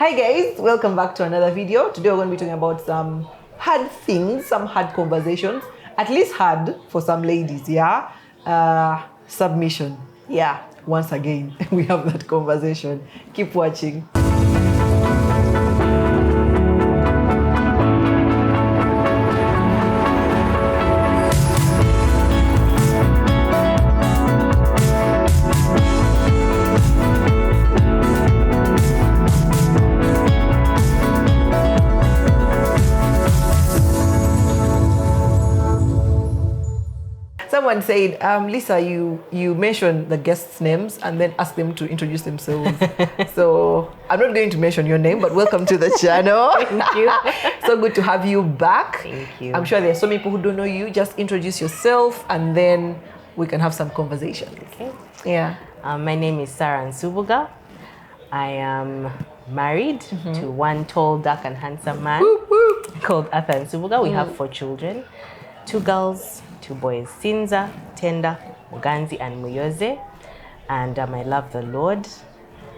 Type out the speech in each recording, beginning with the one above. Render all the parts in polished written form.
Hi guys, welcome back to another video. Today we're going to be talking about some hard things, some hard conversations, at least hard for some ladies, yeah? Submission, yeah, once again, we have that conversation. Keep watching. Someone said, Lisa, you mention the guests' names and then ask them to introduce themselves. So I'm not going to mention your name, but welcome to the channel. Thank you. So good to have you back. Thank you. I'm sure there are so many people who don't know you. Just introduce yourself and then we can have some conversation. Okay. Yeah. My name is Sara Nsubuga. I am married to one tall, dark, and handsome man called Arthur Nsubuga. We have 4 children, 2 girls, 2 boys, Sinza, Tenda, Muganzi, and Muyoze. And I love the Lord.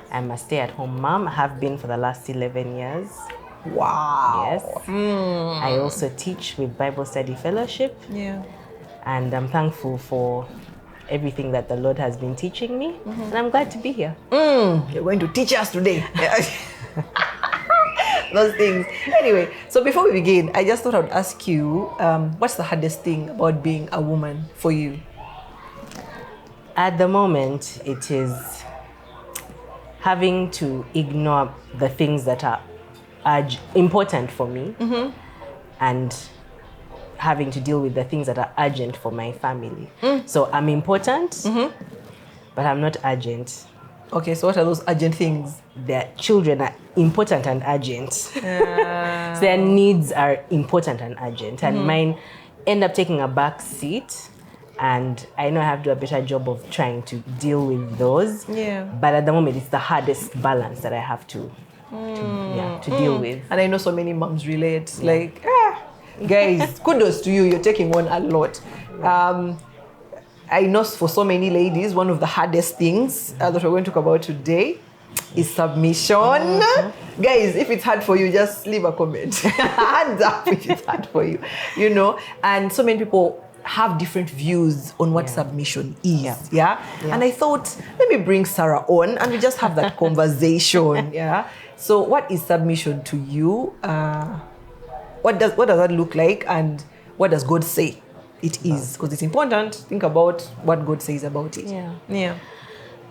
I'm a stay-at-home mom. I have been for the last 11 years. Wow. Yes. I also teach with Bible Study Fellowship. Yeah. And I'm thankful for everything that the Lord has been teaching me. And I'm glad to be here. You're going to teach us today. Those things. Anyway, so before we begin, I just thought I would ask you, what's the hardest thing about being a woman for you? At the moment, it is having to ignore the things that are important for me and having to deal with the things that are urgent for my family. So I'm important, but I'm not urgent. Okay, so what are those urgent things? Their children are important and urgent. So their needs are important and urgent. And mine end up taking a back seat. And I know I have to do a better job of trying to deal with those. Yeah. But at the moment, it's the hardest balance that I have to deal with. And I know so many moms relate. Like, guys, kudos to you. You're taking on a lot. I know for so many ladies, one of the hardest things that we're going to talk about today is submission. Guys, if it's hard for you, just leave a comment. Hands up if it's hard for you, you know. And so many people have different views on what submission is, yeah? And I thought, let me bring Sara on and we just have that conversation, yeah? So what is submission to you? What does that look like, and what does God say it is? Because it's important. Think about what God says about it. Yeah.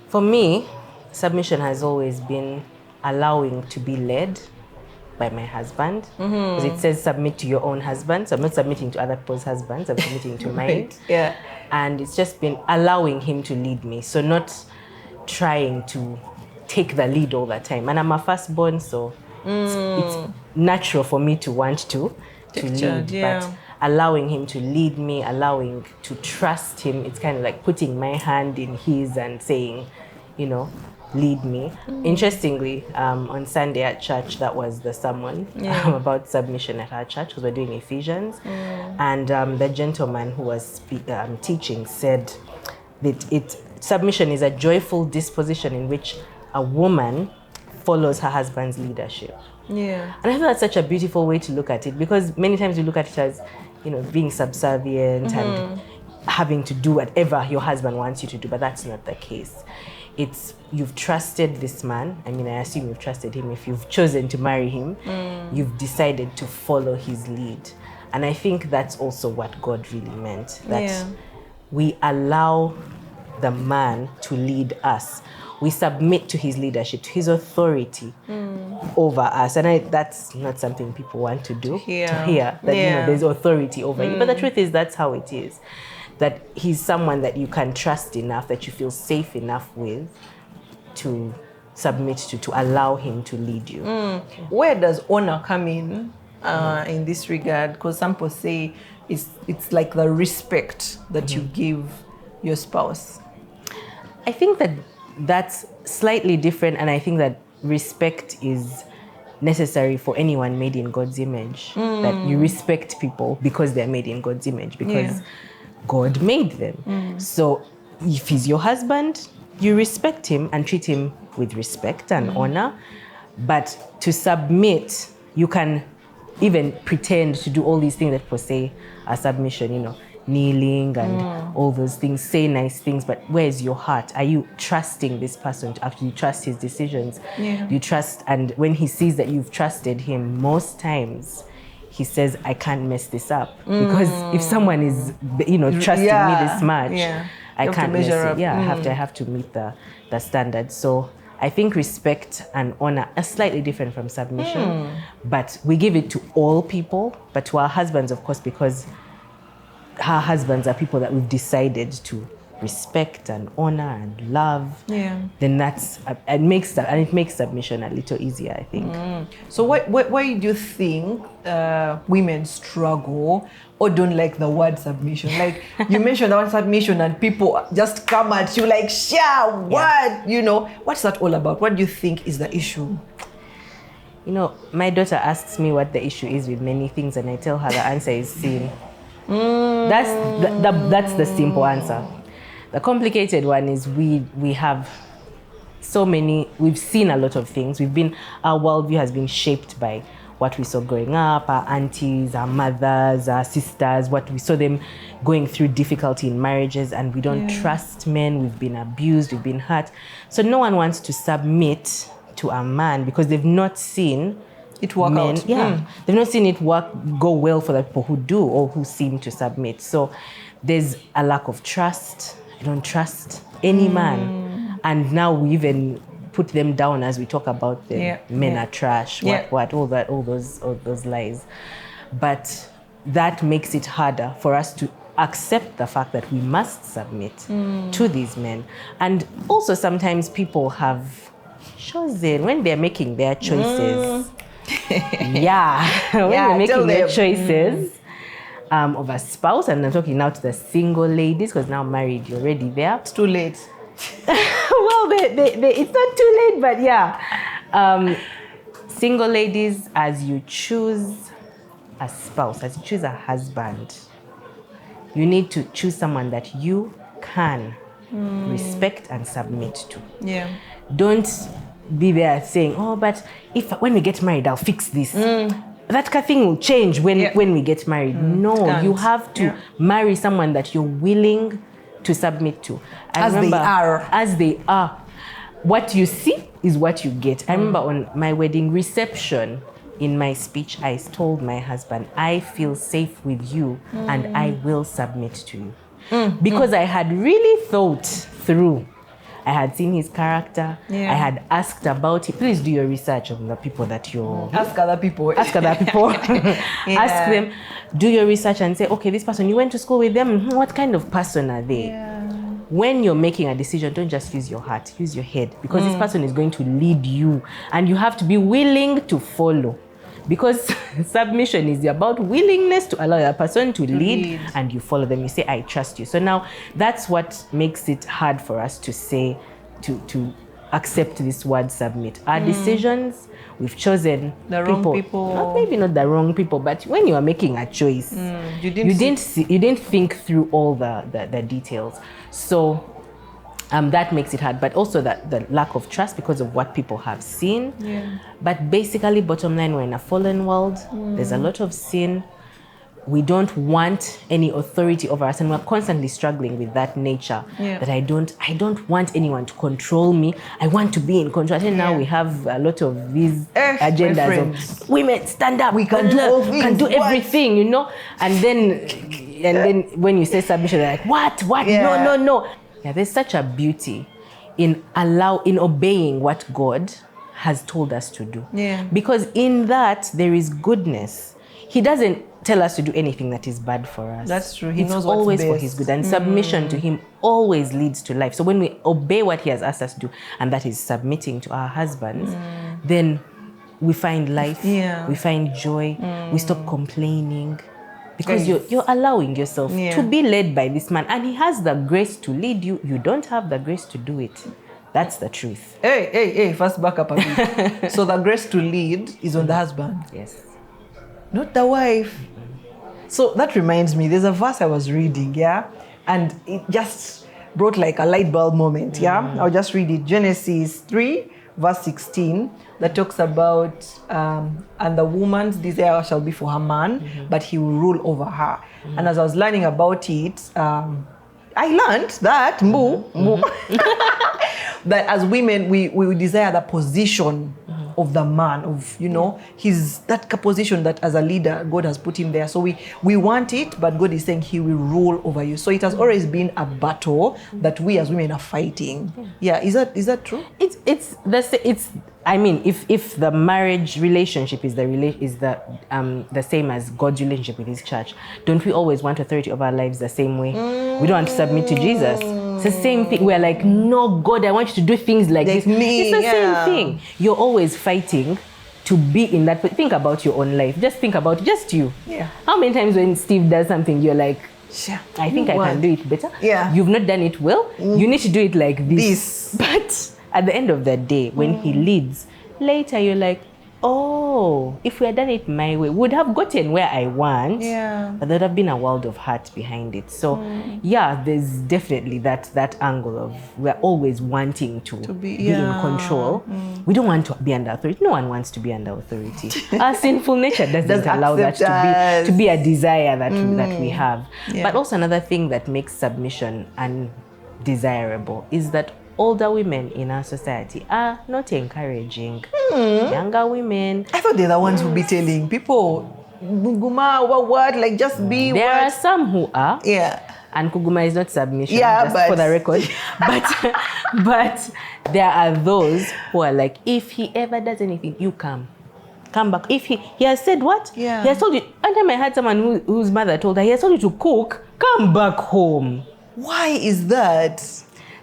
For me, submission has always been allowing to be led by my husband. Because it says submit to your own husband. So I'm not submitting to other people's husbands. I'm submitting to mine. Right. Yeah. And it's just been allowing him to lead me. So not trying to take the lead all the time. And I'm a firstborn, so it's natural for me to want to lead. But allowing him to lead me, allowing to trust him, it's kind of like putting my hand in his and saying, you know, lead me. Interestingly, on Sunday at church, that was the sermon about submission at our church, because we're doing Ephesians. And the gentleman who was teaching said that submission is a joyful disposition in which a woman follows her husband's leadership. Yeah. And I feel that's such a beautiful way to look at it, because many times you look at it as, you know, being subservient and having to do whatever your husband wants you to do, but that's not the case. It's you've trusted this man. I mean, I assume you've trusted him. If you've chosen to marry him, you've decided to follow his lead. And I think that's also what God really meant, that we allow the man to lead us. We submit to his leadership, to his authority over us. And that's not something people want to do, to hear that you know, there's authority over you. But the truth is, that's how it is. That he's someone that you can trust enough, that you feel safe enough with to submit to allow him to lead you. Where does honor come in this regard? Because some people say it's like the respect that you give your spouse. I think that's slightly different, and I think that respect is necessary for anyone made in God's image. That you respect people because they're made in God's image, because God made them. So if he's your husband, you respect him and treat him with respect and honor. But to submit, you can even pretend to do all these things that people say are submission, kneeling and all those things, say nice things, but where's your heart? Are you trusting this person to actually trust his decisions? Yeah. You trust, and when he sees that you've trusted him, most times he says, I can't mess this up. Because if someone is, trusting me this much, I can't mess it. Yeah, I have to meet the standard. So I think respect and honor are slightly different from submission, but we give it to all people, but to our husbands, of course, because our husbands are people that we've decided to respect and honor and love. Yeah. Then it makes submission a little easier, I think. So why do you think women struggle or don't like the word submission? Like you mentioned the word submission and people just come at you like, what? What's that all about? What do you think is the issue? My daughter asks me what the issue is with many things, and I tell her the answer is sin. That's the simple answer. The complicated one is we have so many, we've seen a lot of things. Our worldview has been shaped by what we saw growing up, our aunties, our mothers, our sisters, what we saw them going through difficulty in marriages, and we don't trust men, we've been abused, we've been hurt. So no one wants to submit to a man because they've not seen it work out. Yeah, they've not seen it go well for the people who do or who seem to submit. So there's a lack of trust. I don't trust any man. And now we even put them down as we talk about them. Men are trash, all those lies. But that makes it harder for us to accept the fact that we must submit to these men. And also sometimes people have chosen, when they're making their choices, when they're making their choices, of a spouse, and I'm talking now to the single ladies, because now married, you're already there. It's too late. Well, it's not too late, but single ladies, as you choose a spouse, as you choose a husband, you need to choose someone that you can respect and submit to. Yeah. Don't be there saying, but when we get married, I'll fix this. That kind of thing will change when we get married. No, you have to marry someone that you're willing to submit to. As they are. What you see is what you get. I remember on my wedding reception, in my speech, I told my husband, I feel safe with you and I will submit to you. Because I had really thought through. I had seen his character. I had asked about it. Please do your research on the people that you're... Ask other people. Ask them. Do your research and say, okay, this person, you went to school with them. What kind of person are they? When you're making a decision, don't just use your heart. Use your head. Because this person is going to lead you. And you have to be willing to follow. Because submission is about willingness to allow a person to lead and you follow them. You say, I trust you. So now that's what makes it hard for us to say, to accept this word submit. Our decisions, we've chosen the wrong people. Maybe not the wrong people, but when you are making a choice, you didn't think through all the details. So that makes it hard, but also the lack of trust because of what people have seen. But basically, bottom line, we're in a fallen world. There's a lot of sin. We don't want any authority over us, and we're constantly struggling with that nature. That I don't want anyone to control me. I want to be in control. I think now we have a lot of these agendas of women stand up. We can do everything, And then when you say submission, they're like, what? No. Yeah, there's such a beauty in obeying what God has told us to do. Because in that, there is goodness. He doesn't tell us to do anything that is bad for us. That's true. He knows always what's best. For his good. And submission to him always leads to life. So when we obey what he has asked us to do, and that is submitting to our husbands, then we find life, we find joy, we stop complaining. Because you're allowing yourself to be led by this man. And he has the grace to lead you. You don't have the grace to do it. That's the truth. Hey, first back up a bit. So the grace to lead is on the husband. Yes. Not the wife. So that reminds me, there's a verse I was reading, and it just brought like a light bulb moment, I'll just read it. Genesis 3, verse 16, that talks about, and the woman's desire shall be for her man, but he will rule over her. And as I was learning about it, I learned that, that as women, we desire the position of the man, of, his, that position that as a leader, God has put him there. So we want it, but God is saying he will rule over you. So it has always been a battle that we as women are fighting. Yeah, is that true? I mean, if the marriage relationship is the same as God's relationship with His church, don't we always want authority over our lives the same way? We don't want to submit to Jesus. It's the same thing. We're like, no, God, I want you to do things like this. It's the same thing. You're always fighting to be in that. Think about your own life. Just think about just you. Yeah. How many times when Steve does something, you're like, sure, I think I can do it better. Yeah. You've not done it well. You need to do it like this. But at the end of the day, when he leads, later you're like, oh, if we had done it my way, would have gotten where I want. Yeah. But there'd have been a world of hurt behind it. So yeah, there's definitely that angle of we're always wanting to be in control. We don't want to be under authority. No one wants to be under authority. Our sinful nature doesn't allow that to be a desire that we have. Yeah. But also another thing that makes submission undesirable is that older women in our society are not encouraging younger women. I thought they're the ones who be telling people, Kuguma, what, like just be There are some who are. Yeah. And Kuguma is not submission, but for the record. but there are those who are like, if he ever does anything, you come back. If he has said what? Yeah. He has told you. One time I had someone whose mother told her, he has told you to cook, come back home. Why is that?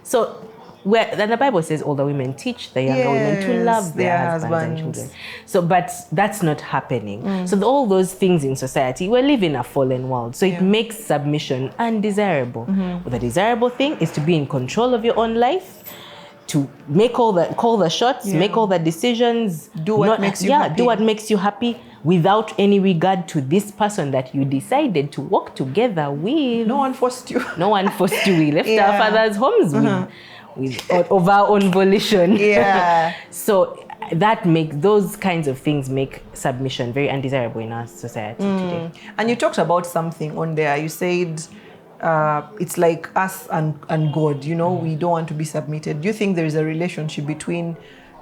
So, then the Bible says older women teach the younger women to love their husbands and children. So, but that's not happening. So all those things in society, we live in a fallen world. So it makes submission undesirable. The desirable thing is to be in control of your own life, to call the shots, make all the decisions, do what makes you happy. Do what makes you happy without any regard to this person that you decided to walk together with. No one forced you. No one forced you. We left our fathers' homes of our own volition. Yeah. So that makes those kinds of things make submission very undesirable in our society today. And you talked about something on there. You said it's like us and God. We don't want to be submitted. Do you think there is a relationship between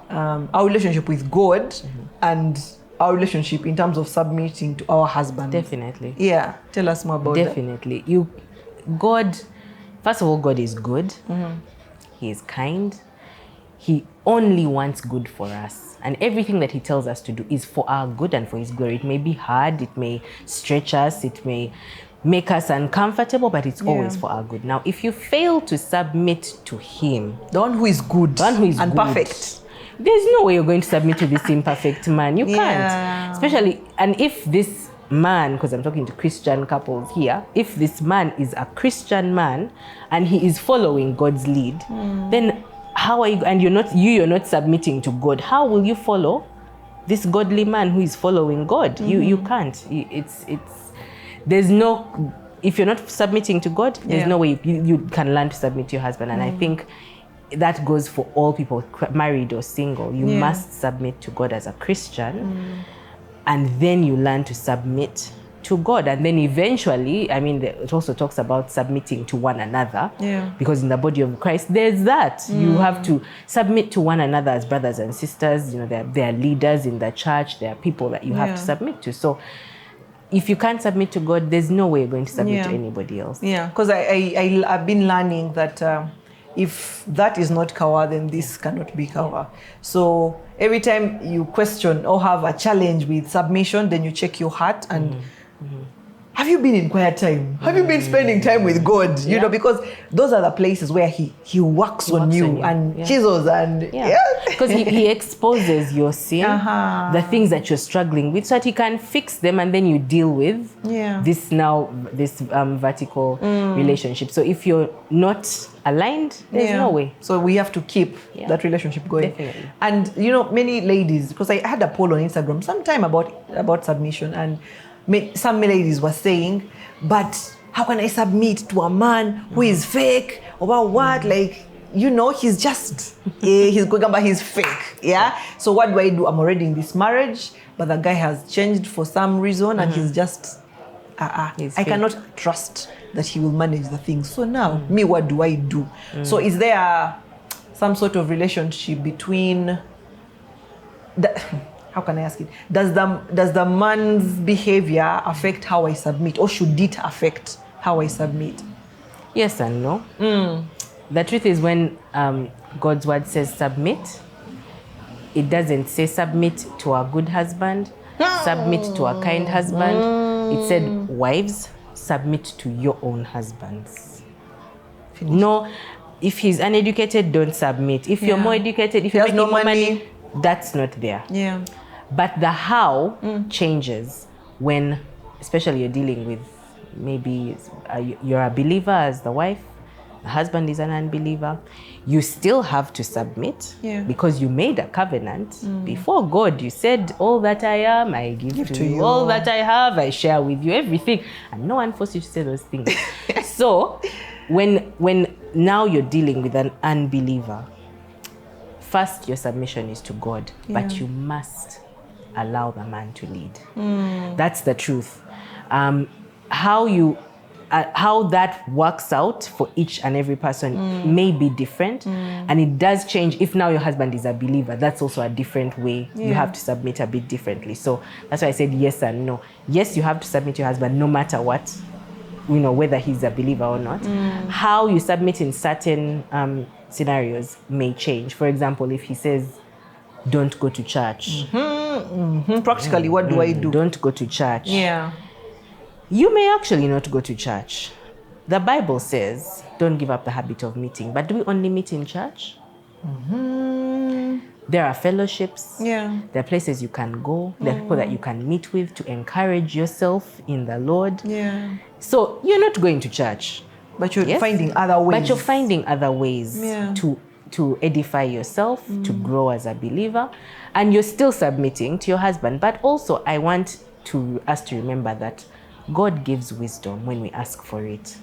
our relationship with God and our relationship in terms of submitting to our husband? Definitely. Yeah. Tell us more about that. Definitely. God, first of all, God is good. He is kind. He only wants good for us. And everything that he tells us to do is for our good and for his glory. It may be hard, it may stretch us, it may make us uncomfortable, but it's always for our good. Now, if you fail to submit to him, the one who is good and perfect, there's no way you're going to submit to this imperfect man. You can't. Especially, and if this man, because I'm talking to Christian couples here, if this man is a Christian man and he is following God's lead, then how are you, and you're not submitting to God, how will you follow this godly man who is following God? You can't. There's no, if you're not submitting to God, there's no way you can learn to submit to your husband. And I think that goes for all people, married or single. You must submit to God as a Christian. And then you learn to submit to God. And then eventually, I mean, it also talks about submitting to one another. Because in the body of Christ, there's that. You have to submit to one another as brothers and sisters. There are leaders in the church. There are people that you have to submit to. So if you can't submit to God, there's no way you're going to submit to anybody else. Yeah, because I've been learning that if that is not kawa, then this cannot be kawa. So every time you question or have a challenge with submission, then you check your heart and have you been in quiet time? Have you been spending time with God? You know, because those are the places where he works on you and chisels and because he exposes your sin, the things that you're struggling with, so that he can fix them, and then you deal with this vertical relationship. So if you're not aligned, there's no way. So we have to keep that relationship going. Definitely. And many ladies, because I had a poll on Instagram sometime about submission, and some ladies were saying, but how can I submit to a man who is fake? Or what? Like, he's just, he's going about, he's fake. Yeah. So what do I do? I'm already in this marriage, but the guy has changed for some reason and he's just, I cannot trust that he will manage the things. So now, me, what do I do? So is there some sort of relationship between, how can I ask it? Does the man's behavior affect how I submit, or should it affect how I submit? Yes and no. The truth is, when God's word says submit, it doesn't say submit to a good husband, submit to a kind husband. It said, wives, submit to your own husbands. Finished. No, if he's uneducated, don't submit. If you're more educated, if you're making more money, that's not there. Yeah. But the how changes when, especially you're dealing with, maybe you're a believer as the wife, the husband is an unbeliever. You still have to submit because you made a covenant before God. You said, all that I am, I give to you. All that I have, I share with you, everything. And no one forced you to say those things. So when now you're dealing with an unbeliever, first your submission is to God, but you must allow the man to lead. That's the truth. How that works out for each and every person may be different, and it does change. If now your husband is a believer, that's also a different way. You have to submit a bit differently. So that's why I said yes and no. Yes, you have to submit your husband no matter what, whether he's a believer or not. How you submit in certain scenarios may change. For example, if he says, don't go to church. Practically, what do I do? Don't go to church. Yeah. You may actually not go to church. The Bible says, don't give up the habit of meeting. But do we only meet in church? There are fellowships. Yeah. There are places you can go. There are people that you can meet with to encourage yourself in the Lord. Yeah. So you're not going to church. But you're finding other ways. But you're finding other ways Yeah. to edify yourself, to grow as a believer. And you're still submitting to your husband. But also, I want us to remember that God gives wisdom when we ask for it.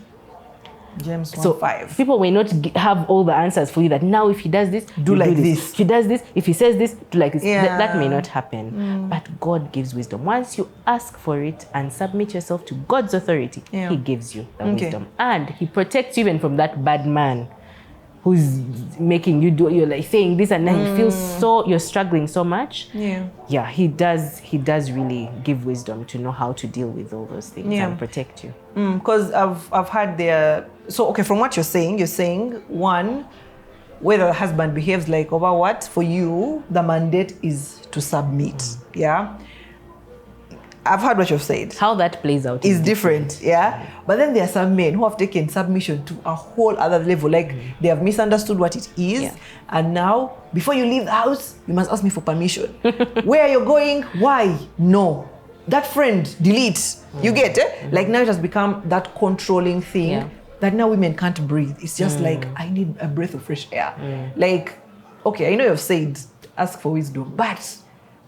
James 1:5. So people may not have all the answers for you, that now if he does this, do like this. If he does this, if he says this, do like this. Yeah. That may not happen. But God gives wisdom. Once you ask for it and submit yourself to God's authority, he gives you the wisdom. And he protects you even from that bad man who's making you do, you're like saying this and then you feel you're struggling so much. Yeah, he does really give wisdom to know how to deal with all those things and protect you. Because I've had so okay, from what you're saying, one, whether the husband behaves like over what, for you, the mandate is to submit. Yeah. I've heard what you've said. How that plays out is different, yeah? But then there are some men who have taken submission to a whole other level. Like, they have misunderstood what it is. Yeah. And now, before you leave the house, you must ask me for permission. Where are you going? Why? No. That friend, delete. You get it? Like, now it has become that controlling thing that now women can't breathe. It's just like, I need a breath of fresh air. Like, okay, I know you've said, ask for wisdom, but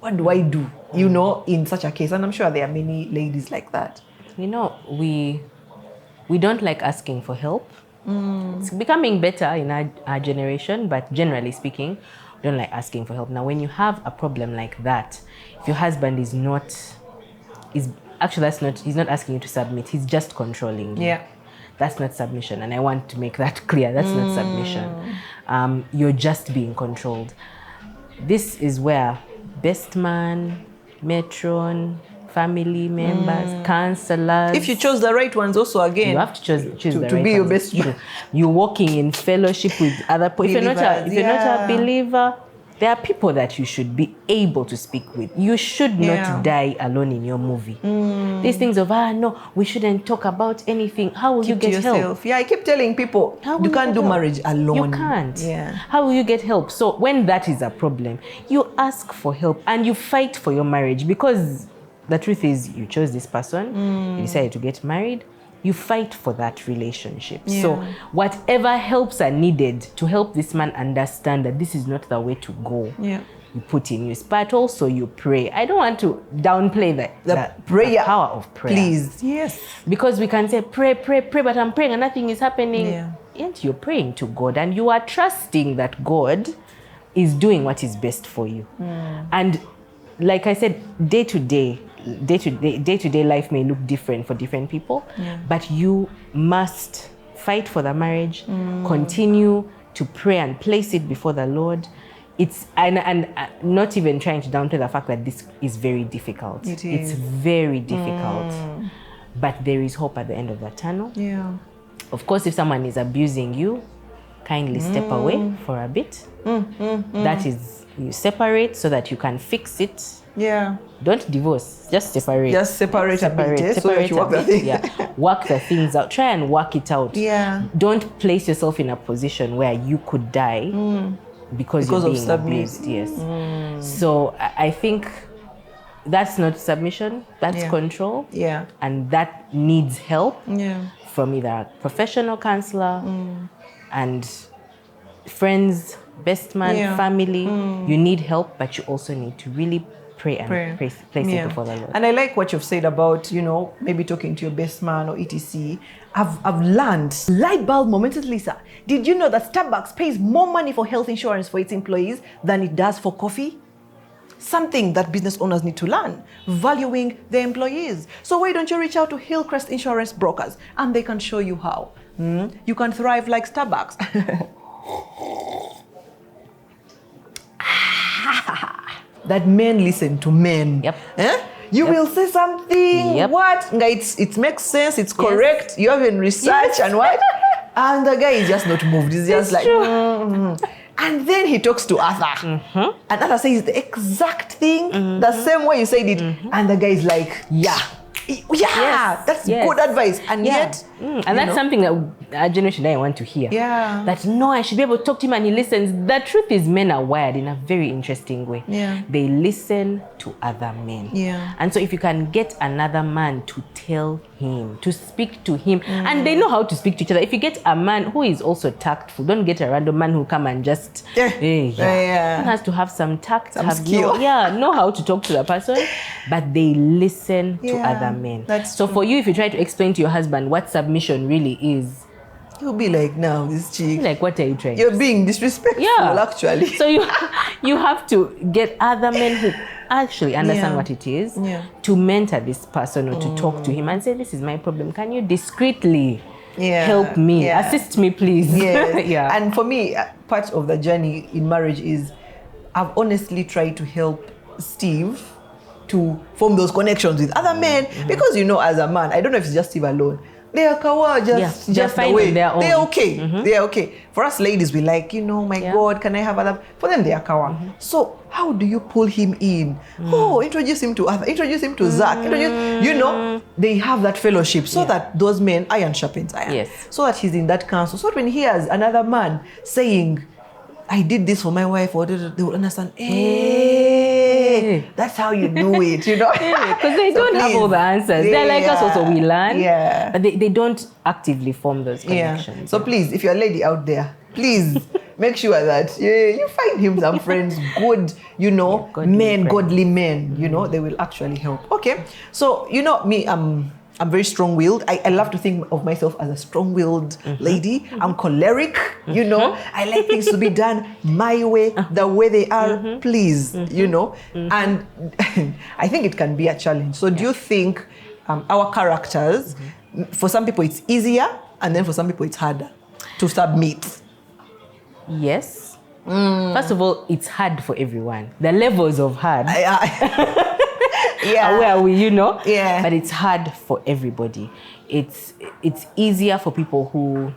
what do I do, in such a case? And I'm sure there are many ladies like that. We don't like asking for help. It's becoming better in our generation, but generally speaking, we don't like asking for help. Now, when you have a problem like that, if your husband he's not asking you to submit, he's just controlling you. Yeah. That's not submission. And I want to make that clear. That's not submission. You're just being controlled. This is where best man, matron, family members, counselors. If you chose the right ones, also again, you have to choose the right to be your best man. You're walking in fellowship with other people. If you're not a believer, there are people that you should be able to speak with. You should not die alone in your movie. These things of, no, we shouldn't talk about anything. How will you get help? Yeah, I keep telling people, you can't do marriage alone. You can't. Yeah. How will you get help? So when that is a problem, you ask for help and you fight for your marriage, because the truth is you chose this person, you decided to get married, you fight for that relationship. Yeah. So whatever helps are needed to help this man understand that this is not the way to go. Yeah. You put in use, but also you pray. I don't want to downplay the prayer, the power of prayer. Please, yes. Because we can say pray, but I'm praying and nothing is happening. Yeah. and you're praying to God, and you are trusting that God is doing what is best for you. And like I said, day to day life may look different for different people, but you must fight for the marriage, continue to pray and place it before the Lord. It's and not even trying to downplay the fact that this is very difficult. It's very difficult, but there is hope at the end of the tunnel. Yeah. Of course, if someone is abusing you, kindly step away for a bit. That is, you separate so that you can fix it. Yeah. Don't divorce. Just separate. Just separate a bit. So that you work the thing. Yeah. Work the things out. Try and work it out. Yeah. Don't place yourself in a position where you could die because you're being abused. Yes. So I think that's not submission. That's control. Yeah. And that needs help. Yeah. From either a professional counselor and friends, best man, family. You need help, but you also need to really pray and place it before the Lord. And I like what you've said about, maybe talking to your best man or etc. I've learned. Light bulb moment, Lisa. Did you know that Starbucks pays more money for health insurance for its employees than it does for coffee? Something that business owners need to learn, valuing their employees. So why don't you reach out to Hillcrest Insurance Brokers and they can show you how. You can thrive like Starbucks. That men listen to men. Yep. You will say something. Yep. What? It makes sense. It's correct. You haven't researched and what? And the guy is just not moved. He's just like. And then he talks to Arthur. And Arthur says the exact thing, the same way you said it. And the guy is like, that's good advice. And yet, and that's something that our generation I want to hear. Yeah. That no, I should be able to talk to him and he listens. The truth is, men are wired in a very interesting way. Yeah. They listen to other men. Yeah. And so if you can get another man to tell him, to speak to him, and they know how to speak to each other. If you get a man who is also tactful, don't get a random man who come and just One has to have some tact, some skill. Know how to talk to the person, but they listen to other men. So for you, if you try to explain to your husband what submission really is, he'll be like, now this chick. Like, what are you trying? You're being disrespectful, actually. So you have to get other men who actually understand what it is to mentor this person or to talk to him and say, this is my problem. Can you discreetly help me? Assist me, please. Yes. And for me, part of the journey in marriage is I've honestly tried to help Steve to form those connections with other men because, as a man, I don't know if it's just Steve alone. They are kawa, just the way. They're okay. They're okay. For us ladies, we like, my God, can I have other? For them, they are kawa. So how do you pull him in? Introduce him to other. Introduce him to Zach. They have that fellowship so that those men, iron sharpens iron. Yes. So that he's in that council. So that when he hears another man saying, I did this for my wife, or they will understand, that's how you do it, Because they don't have all the answers. They're like us also, we learn. But they don't actively form those connections. So please, if you're a lady out there, please make sure that you find him some friends, good, godly men, they will actually help. Okay. So, me, I'm very strong-willed. I love to think of myself as a strong-willed lady. I'm choleric, I like things to be done my way, the way they are, please, And I think it can be a challenge. So do you think our characters, for some people it's easier, and then for some people it's harder to submit? Yes. First of all, it's hard for everyone. The levels of hard. Where are we, But it's hard for everybody. It's easier for people who,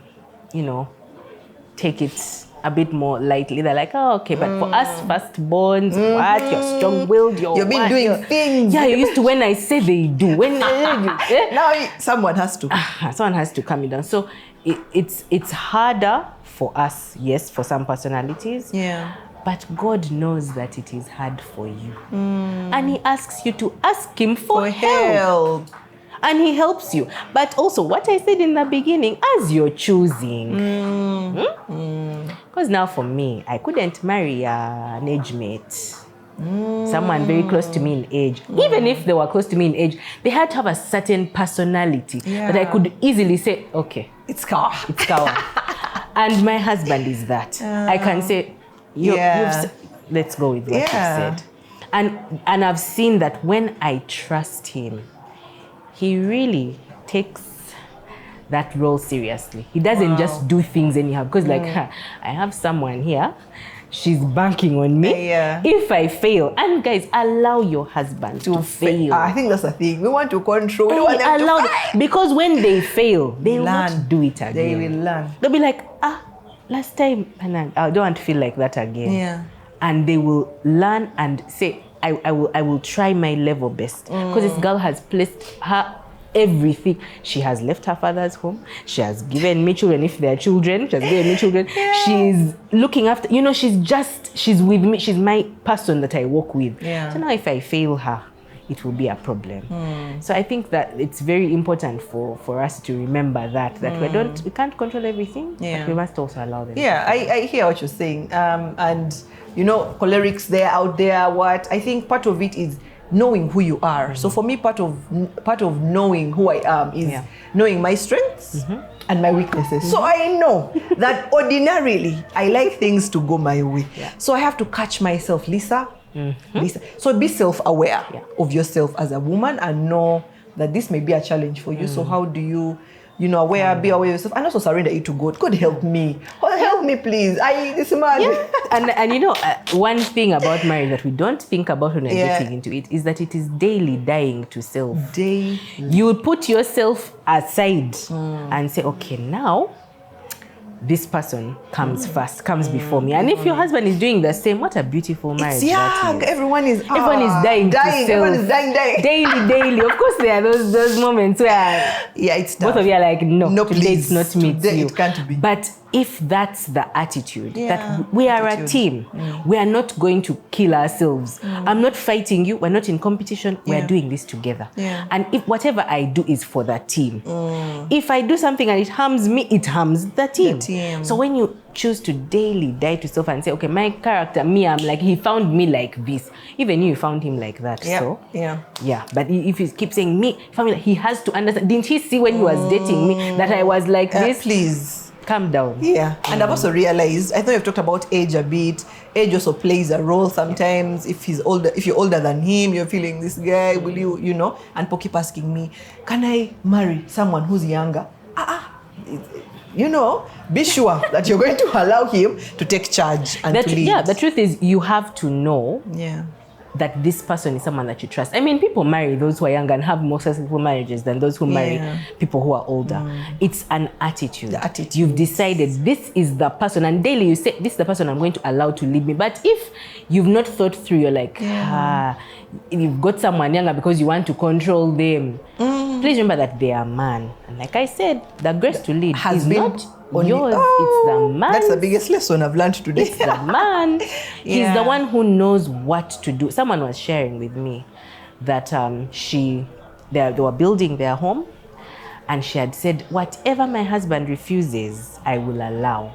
take it a bit more lightly. They're like, oh, okay. But for us firstborns, you're strong-willed, you've been doing things. Yeah, you used to when I say they do. When now someone has to. Someone has to calm it down. So it's harder for us, yes, for some personalities. Yeah. But God knows that it is hard for you. And he asks you to ask him for help. And he helps you. But also, what I said in the beginning, as you're choosing. Because now for me, I couldn't marry an age mate. Someone very close to me in age. Even if they were close to me in age, they had to have a certain personality that I could easily say, okay, it's Kawa. And my husband is that. I can say, let's go with what you said. And I've seen that when I trust him, he really takes that role seriously. He doesn't just do things anyhow. Because I have someone here, she's banking on me. If I fail, and guys, allow your husband to fail. I think that's the thing. We want to control. We don't want them to fail. Because when they fail, they will not do it again. They will learn. They'll be like, last time, and I don't want to feel like that again. Yeah. And they will learn and say, I will try my level best. Because this girl has placed her everything. She has left her father's home. She has given me children, if they're children. She has given me children. She's looking after, she's with me. She's my person that I work with. So now if I fail her, it will be a problem. So I think that it's very important for us to remember that we can't control everything, but we must also allow them. I hear what you're saying. And cholerics out there, I think part of it is knowing who you are. So for me, part of knowing who I am is knowing my strengths and my weaknesses. So I know that ordinarily I like things to go my way. So I have to catch myself, Lisa. So be self-aware of yourself as a woman and know that this may be a challenge for you. So how do you be aware of yourself and also surrender it to God. God, help me. Oh, help me, please. This man. And one thing about marriage that we don't think about when we're getting into it is that it is daily dying to self. You will put yourself aside and say, okay, now this person comes first, comes before me. And if your husband is doing the same, what a beautiful marriage that is. Everyone is dying to self. Everyone is dying. Daily. Of course, there are those moments where it's tough. Both of you are like, no, today please. It's not me, it's you. It can't be. But if that's the attitude, that we are a team, we are not going to kill ourselves. I'm not fighting you. We're not in competition. We're doing this together. And if whatever I do is for the team, if I do something and it harms me, it harms the team. So when you choose to daily die to self and say, okay, my character, me, I'm like, he found me like this. Even you found him like that. But if you keep saying me, he has to understand. Didn't he see when he was dating me that I was like this? Please. Calm down. And I've also realized, I thought you've talked about age a bit. Age also plays a role sometimes. If you're older than him, you're feeling this guy, will you, and Poki keep asking me, can I marry someone who's younger? Be sure that you're going to allow him to take charge and to lead. The truth is you have to know that this person is someone that you trust. I mean, people marry those who are younger and have more successful marriages than those who marry people who are older. It's an attitude. The attitude. You've decided this is the person, and daily you say, this is the person I'm going to allow to lead me. But if you've not thought through, you're like, you've got someone younger because you want to control them. Please remember that they are man. And like I said, the grace to lead is not yours, it's the man. That's the biggest lesson I've learned today. It's the man. He's the one who knows what to do. Someone was sharing with me that they were building their home, and she had said, whatever my husband refuses, I will allow.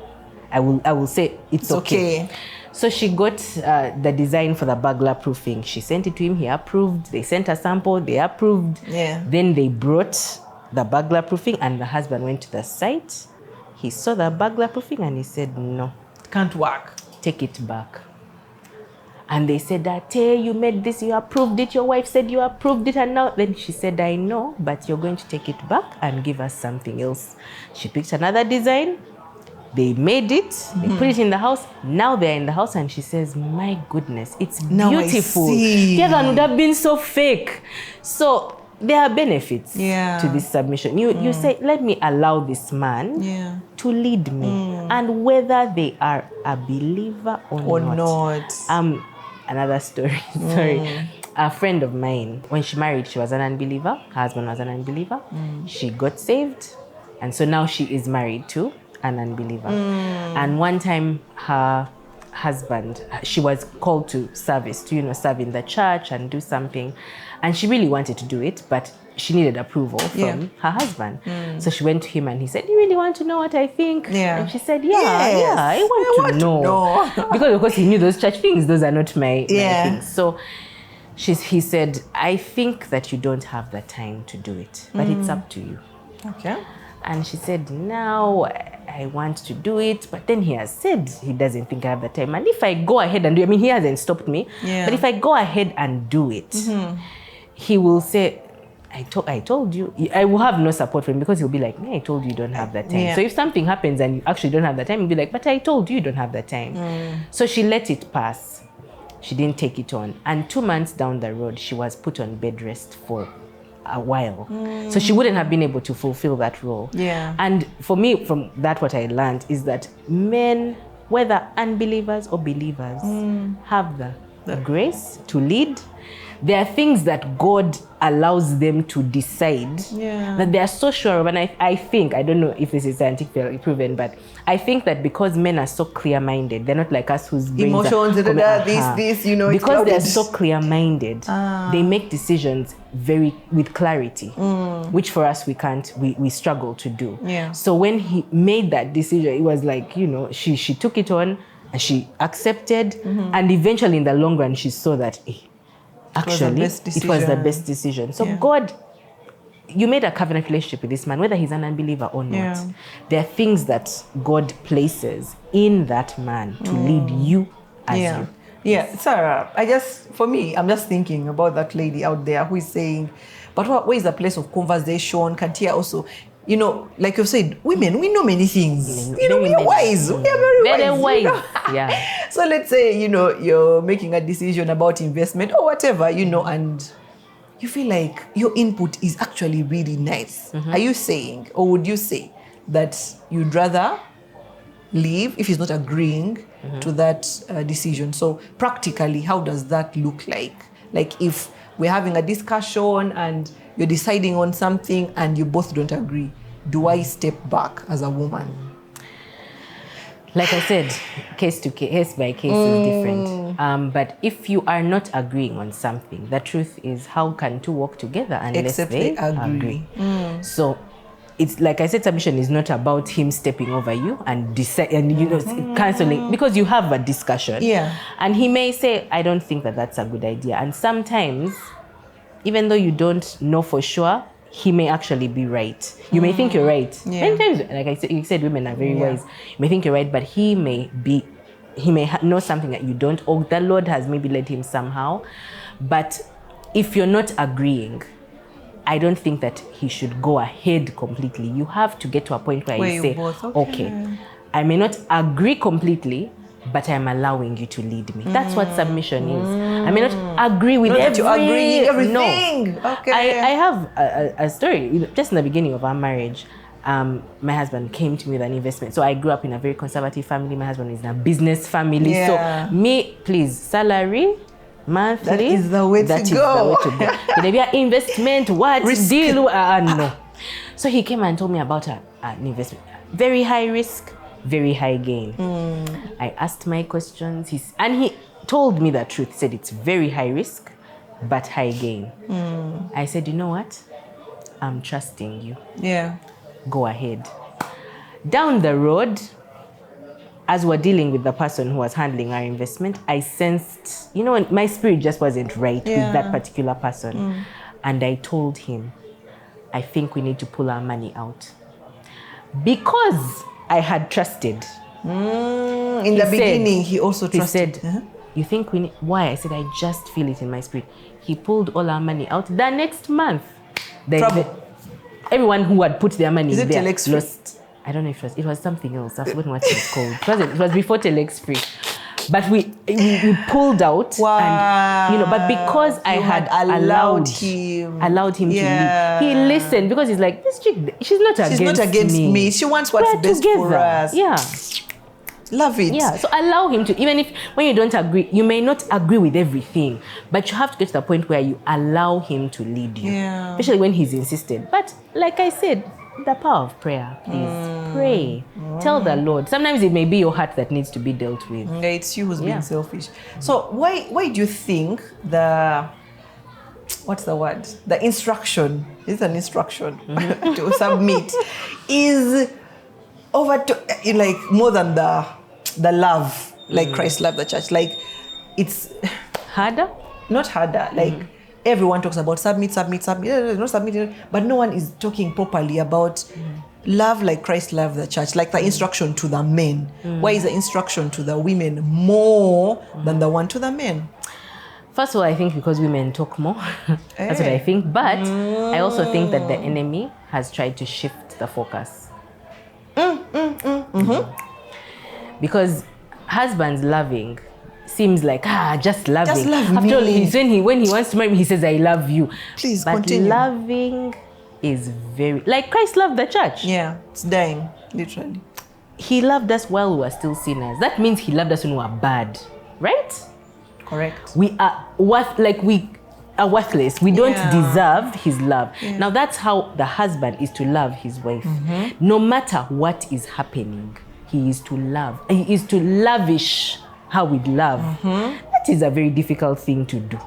I will say it's okay. So she got the design for the burglar proofing. She sent it to him. He approved. They sent a sample. They approved. Then they brought the burglar proofing, and the husband went to the site. He saw the burglar proofing and he said, no. It can't work. Take it back. And they said, you made this, you approved it. Your wife said you approved it. And now, then she said, I know, but you're going to take it back and give us something else. She picked another design. They made it. They put it in the house. Now they're in the house and she says, my goodness, it's beautiful. The other one would have been so fake. So there are benefits to this submission. You say, let me allow this man to lead me. And whether they are a believer or not. Another story. Sorry. A friend of mine, when she married, she was an unbeliever. Her husband was an unbeliever. She got saved. And so now she is married to an unbeliever. And one time her husband, she was called to service, to serve in the church and do something. And she really wanted to do it, but she needed approval from her husband. So she went to him and he said, you really want to know what I think? And she said, I want to know. Because of course he knew those church things, those are not my things. So he said, I think that you don't have the time to do it, but it's up to you. And she said, now I want to do it. But then he has said he doesn't think I have the time. And if I go ahead and do it, I mean, he hasn't stopped me. Yeah. But if I go ahead and do it, he will say, I told you. I will have no support from him because he'll be like, I told you don't have that time. Yeah. So if something happens and you actually don't have that time, he'll be like, but I told you don't have that time. So she let it pass. She didn't take it on. And 2 months down the road, she was put on bed rest for a while. So she wouldn't have been able to fulfill that role. Yeah. And for me, from that, what I learned is that men, whether unbelievers or believers, have the grace to lead. There are things that God allows them to decide that they are so sure of. And I think, I don't know if this is scientifically proven, but I think that because men are so clear-minded, they're not like us whose brains emotions, this, you know, because they're so clear-minded, they make decisions with clarity, which for us we struggle to do. Yeah. So when he made that decision, it was like, you know, she took it on and she accepted, and eventually in the long run she saw that actually it was the best decision. So God, you made a covenant relationship with this man, whether he's an unbeliever or not. Yeah. There are things that God places in that man to lead you as you. Yeah, Sarah, for me, I'm just thinking about that lady out there who is saying, but where is the place of conversation? Kantia also, you know, like you said, women, we know many things. You know, we are wise. We are very wise. You know? Yeah. So let's say, you know, you're making a decision about investment or whatever, you know, and you feel like your input is actually really nice. Are you saying, or would you say that you'd rather leave if he's not agreeing to that decision? So practically, how does that look like? Like if we're having a discussion and you're deciding on something and you both don't agree, do I step back as a woman? Like I said, case by case is different. But if you are not agreeing on something, the truth is, how can two walk together unless Except they agree? So it's like I said, submission is not about him stepping over you and decide and canceling, because you have a discussion. Yeah. And he may say, I don't think that that's a good idea. And sometimes, even though you don't know for sure, he may actually be right. You may think you're right. Many times, like you said, women are very wise. You may think you're right, but he may know something that you don't, or the Lord has maybe led him somehow. But if you're not agreeing, I don't think that he should go ahead completely. You have to get to a point where you say, both, okay, I may not agree completely, but I'm allowing you to lead me. That's what submission is. I may not agree with everything. No. Okay. I have a story. Just in the beginning of our marriage, my husband came to me with an investment. So I grew up in a very conservative family. My husband is in a business family. Yeah. So me, please, salary, monthly. That is the way to go. Investment, what? Risk. Deal? No. So he came and told me about an investment. Very high risk, very high gain. I asked my questions, and he told me the truth. He said it's very high risk, but high gain. I said, you know what? I'm trusting you. Yeah. Go ahead. Down the road, as we're dealing with the person who was handling our investment, I sensed, my spirit just wasn't right with that particular person. And I told him, I think we need to pull our money out. Because I had trusted. In the beginning, he also trusted. He said, you think we need... Why? I said, I just feel it in my spirit. He pulled all our money out. The next month, everyone who had put their money there lost. I don't know if it was something else. I've forgotten what it was called. It was before Telex Free. But we pulled out. Wow. And, but because I had allowed him to leave, he listened, because he's like, this chick, she's not against me. She wants what's best for us. Yeah. Love it. Yeah. So allow him to, even if when you don't agree, you may not agree with everything, but you have to get to the point where you allow him to lead you. Yeah. Especially when he's insisted. But like I said, the power of prayer, please pray. Tell the Lord. Sometimes it may be your heart that needs to be dealt with. Yeah, it's you who's being selfish. So why do you think what's the word? The instruction, it's an instruction to submit, is over to more than the love, like Christ loved the church. Like it's harder? Not harder. Like everyone talks about submit, not submitting, but no one is talking properly about love like Christ loved the church, like the instruction to the men? Why is the instruction to the women more than the one to the men? First of all, I think because women talk more. That's what I think. But I also think that the enemy has tried to shift the focus. Because husbands loving seems like just loving. Just love me. After all, when he wants to marry me, he says, I love you. Please but continue. Loving is very like Christ loved the church. Yeah, it's dying, literally. He loved us while we were still sinners. That means he loved us when we were bad, right? Correct. We are worthless. We don't deserve his love. Yeah. Now that's how the husband is to love his wife. No matter what is happening, he is to love. He is to lavish how we love. That is a very difficult thing to do.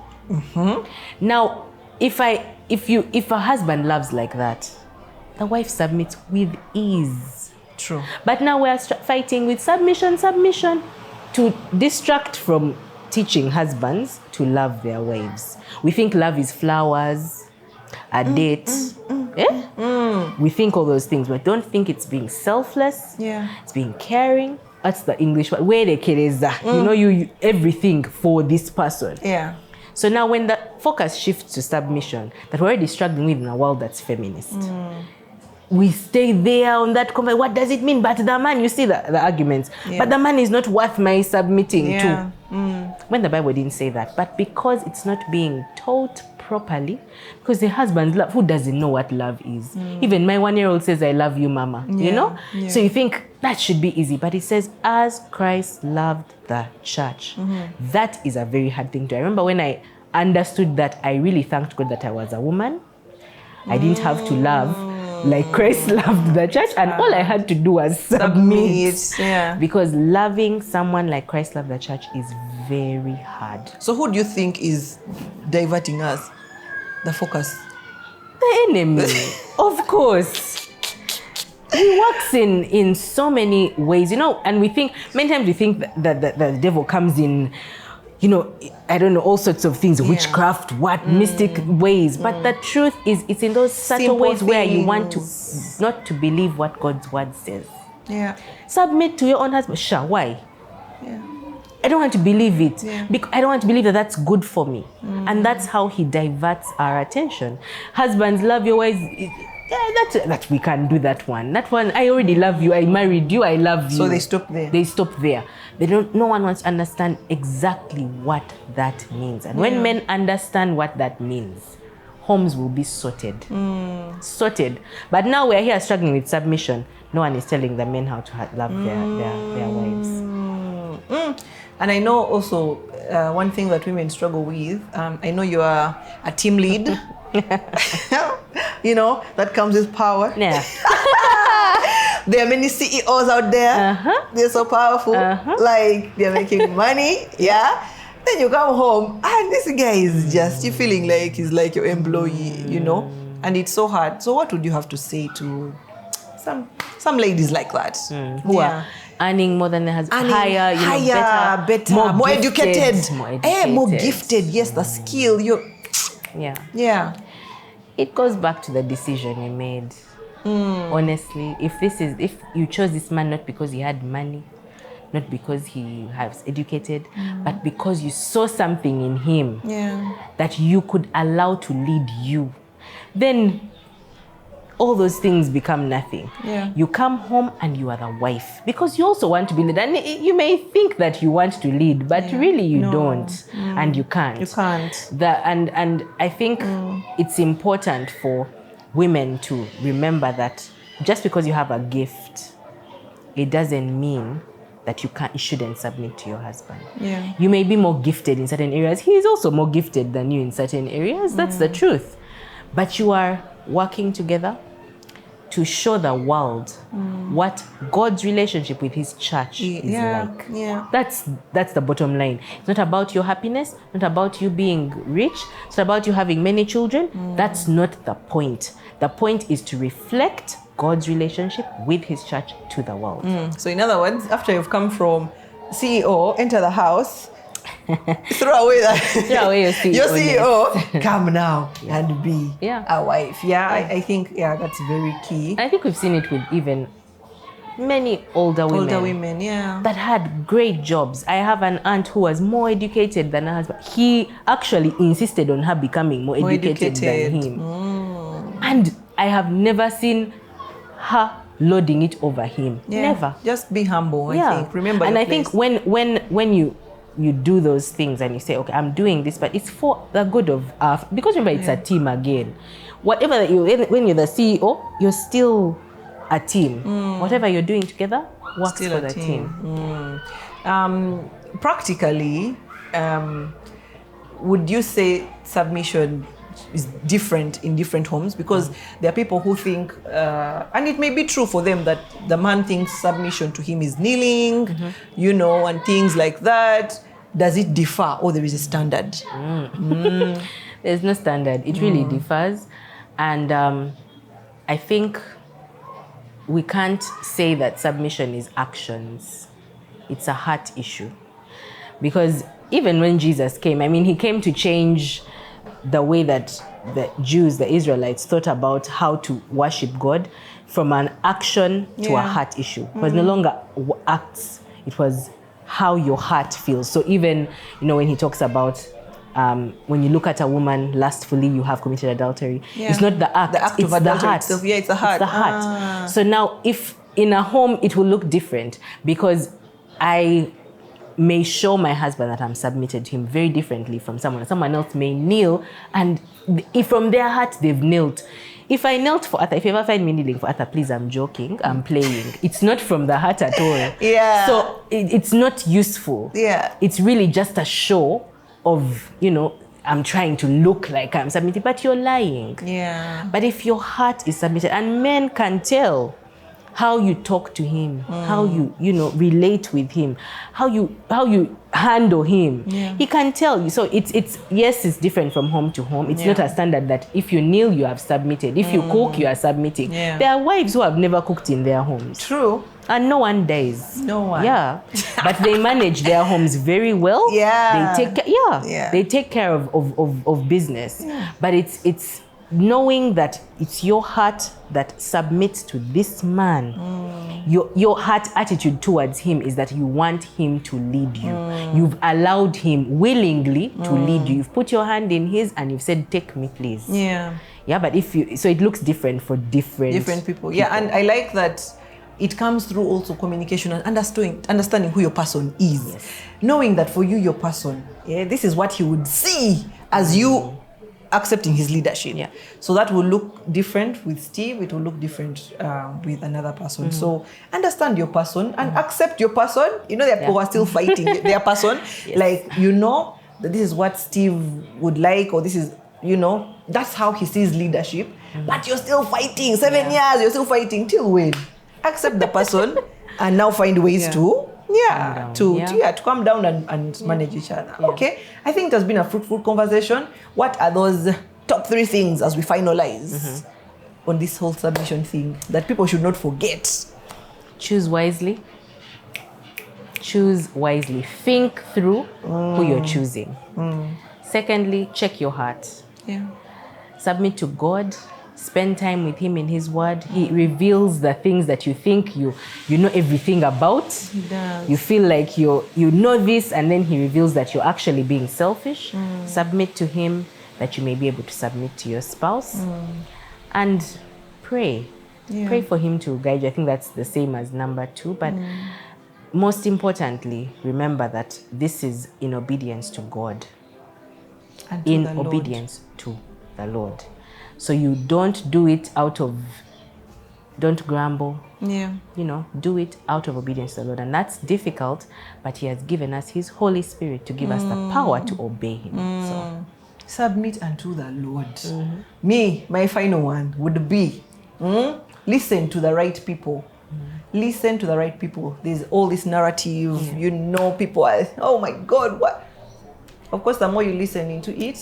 Now, if a husband loves like that, the wife submits with ease. True. But now we're fighting with submission to distract from teaching husbands to love their wives. We think love is flowers, a date. We think all those things, but don't think it's being selfless. Yeah. It's being caring. That's the English word. Where the kereza. You know, you everything for this person. Yeah. So now when the focus shifts to submission, that we're already struggling with in a world that's feminist, we stay there on that comment. What does it mean? But the man, you see the arguments. Yeah. But the man is not worth my submitting to. When the Bible didn't say that. But because it's not being taught properly, because the husband's love, who doesn't know what love is? Even my 1-year-old says, I love you, mama. You know? Yeah. So you think that should be easy. But it says, as Christ loved the church. That is a very hard thing to. I remember when I understood that, I really thanked God that I was a woman. I didn't have to love like Christ loved the church, and all I had to do was submit. Yeah. Because loving someone like Christ loved the church is very hard. So who do you think is diverting us, the focus? The enemy, of course. He works in so many ways, you know, and many times we think that the devil comes in, you know, I don't know, all sorts of things, witchcraft, mystic ways. But the truth is, it's in those subtle Simple ways where you things. want to not to believe what God's word says. Yeah. Submit to your own husband. Sure, why? Yeah. I don't want to believe it. Yeah. Because I don't want to believe that that's good for me. And that's how he diverts our attention. Husbands, love your wives. That we can do that one. That one, I already love you. I married you. I love you. So they stop there. They stop there. No one wants to understand exactly what that means. And when men understand what that means, homes will be sorted. Sorted. But now we're here struggling with submission. No one is telling the men how to love their wives. And I know also one thing that women struggle with, I know you are a team lead. You know, that comes with power. Yeah. There are many CEOs out there. They're so powerful. Like, they're making money. Yeah. Then you come home and this guy is just, you feeling like he's like your employee, you know? And it's so hard. So what would you have to say to some ladies like that? Who are earning more than their husband, higher, better, more educated. More gifted. Yes, the Mm. skill. Yeah. It goes back to the decision you made. Honestly, if you chose this man not because he had money, not because he was educated, but because you saw something in him that you could allow to lead you, then all those things become nothing. Yeah. You come home and you are the wife because you also want to be led. And you may think that you want to lead, but really you don't, and you can't. You can't. And I think it's important for women to remember that just because you have a gift, it doesn't mean that you shouldn't submit to your husband. Yeah. You may be more gifted in certain areas. He is also more gifted than you in certain areas. That's the truth. But you are working together to show the world what God's relationship with his church is like. Yeah. That's the bottom line. It's not about your happiness, not about you being rich, it's not about you having many children. That's not the point. The point is to reflect God's relationship with his church to the world. So in other words, after you've come from CEO, enter the house, Throw away that. Throw away your CEO. Your CEO. Come now and be Yeah. a wife. Yeah, I think that's very key. I think we've seen it with even many older women, yeah. that had great jobs. I have an aunt who was more educated than her husband. He actually insisted on her becoming more educated than him. And I have never seen her lording it over him. Yeah. Never. Just be humble, I think. Remember and your I place. think when you do those things and you say, okay, I'm doing this, but it's for the good of because remember it's a team again. Whatever that when you're the CEO, you're still a team. Whatever you're doing together works still for the team. Practically, would you say submission is different in different homes? Because there are people who think, and it may be true for them, that the man thinks submission to him is kneeling, and things like that. Does it differ, or there is a standard? There's no standard. It really differs. And I think we can't say that submission is actions. It's a heart issue. Because even when Jesus came, he came to change the way that the Jews, the Israelites, thought about how to worship God from an action to a heart issue. It was no longer acts, it was how your heart feels. So even, when he talks about when you look at a woman lustfully, you have committed adultery. Yeah. It's not the act, it's of adultery the heart. Itself. Yeah, it's the heart. It's the heart. So now, if in a home, it will look different because I may show my husband that I'm submitted to him very differently from someone. Someone else may kneel, and if from their heart they've knelt. If I knelt for Arthur, if you ever find me kneeling for Arthur, please, I'm joking, I'm playing. It's not from the heart at all. Yeah. So it's not useful. Yeah. It's really just a show of, I'm trying to look like I'm submitted, but you're lying. Yeah. But if your heart is submitted, and men can tell how you talk to him, how you relate with him, how you handle him. Yeah. He can tell you. So it's different from home to home. It's not a standard that if you kneel, you have submitted. If you cook, you are submitting. Yeah. There are wives who have never cooked in their homes. True. And no one dies. No one. Yeah. But they manage their homes very well. Yeah. They take care of business. Yeah. But it's knowing that it's your heart that submits to this man. Your heart attitude towards him is that you want him to lead you. You've allowed him willingly to lead you. You've put your hand in his and you've said, take me, please. Yeah. Yeah, but so it looks different for different people. Yeah, and I like that it comes through also communication and understanding who your person is. Yes. Knowing that for you, your person, this is what he would see as you accepting his leadership. Yeah. So that will look different with Steve. It will look different with another person. So understand your person and accept your person. There are people who are still fighting their person. Yes. Like, that this is what Steve would like, or this is, that's how he sees leadership. But you're still fighting. 7 years, you're still fighting. Till when? Accept the person and now find ways to calm down and manage each other. Yeah. Okay, I think it has been a fruitful conversation. What are those top 3 things as we finalize on this whole submission thing that people should not forget? Choose wisely. Think through who you're choosing. Secondly, check your heart. Yeah. Submit to God. Spend time with him in his word. He reveals the things that you think you know everything about. He does. You feel like you know this, and then he reveals that you're actually being selfish. Submit to him that you may be able to submit to your spouse. And pray. Yeah. Pray for him to guide you. I think that's the same as number 2. But most importantly, remember that this is in obedience to God. And to the obedience to the Lord. So you don't do it don't grumble. Yeah. Do it out of obedience to the Lord. And that's difficult, but he has given us his Holy Spirit to give us the power to obey him. So submit unto the Lord. Me, my final one would be, listen to the right people. Listen to the right people. There's all this narrative, people are, oh my God, what? Of course, the more you listen into it,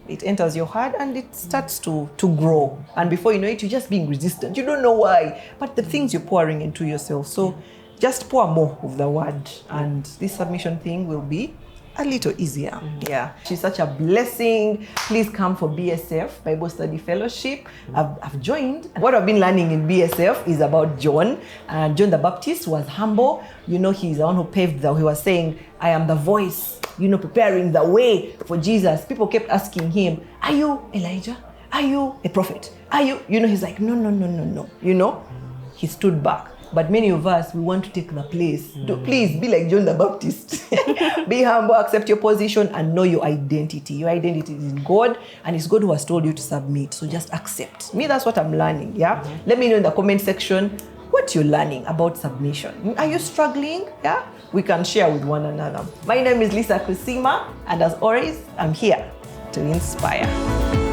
it enters your heart and it starts to grow. And before you know it, you're just being resistant. You don't know why. But the things you're pouring into yourself. So just pour more of the word. And this submission thing will be a little easier. Yeah, she's such a blessing. Please come for BSF, Bible Study Fellowship. I've joined. What I've been learning in BSF is about John. John the Baptist was humble. You know, he's the one who paved the way. He was saying, I am the voice, you know, preparing the way for Jesus. People kept asking him, are you Elijah? Are you a prophet? Are you? You know, he's like, no. You know, he stood back. But many of us, we want to take the place. Please be like John the Baptist. Be humble, accept your position, and know your identity. Your identity is in God, and it's God who has told you to submit. So just accept. Me, that's what I'm learning, yeah? Let me know in the comment section what you're learning about submission. Are you struggling? Yeah? We can share with one another. My name is Lisa Kusima, and as always, I'm here to inspire.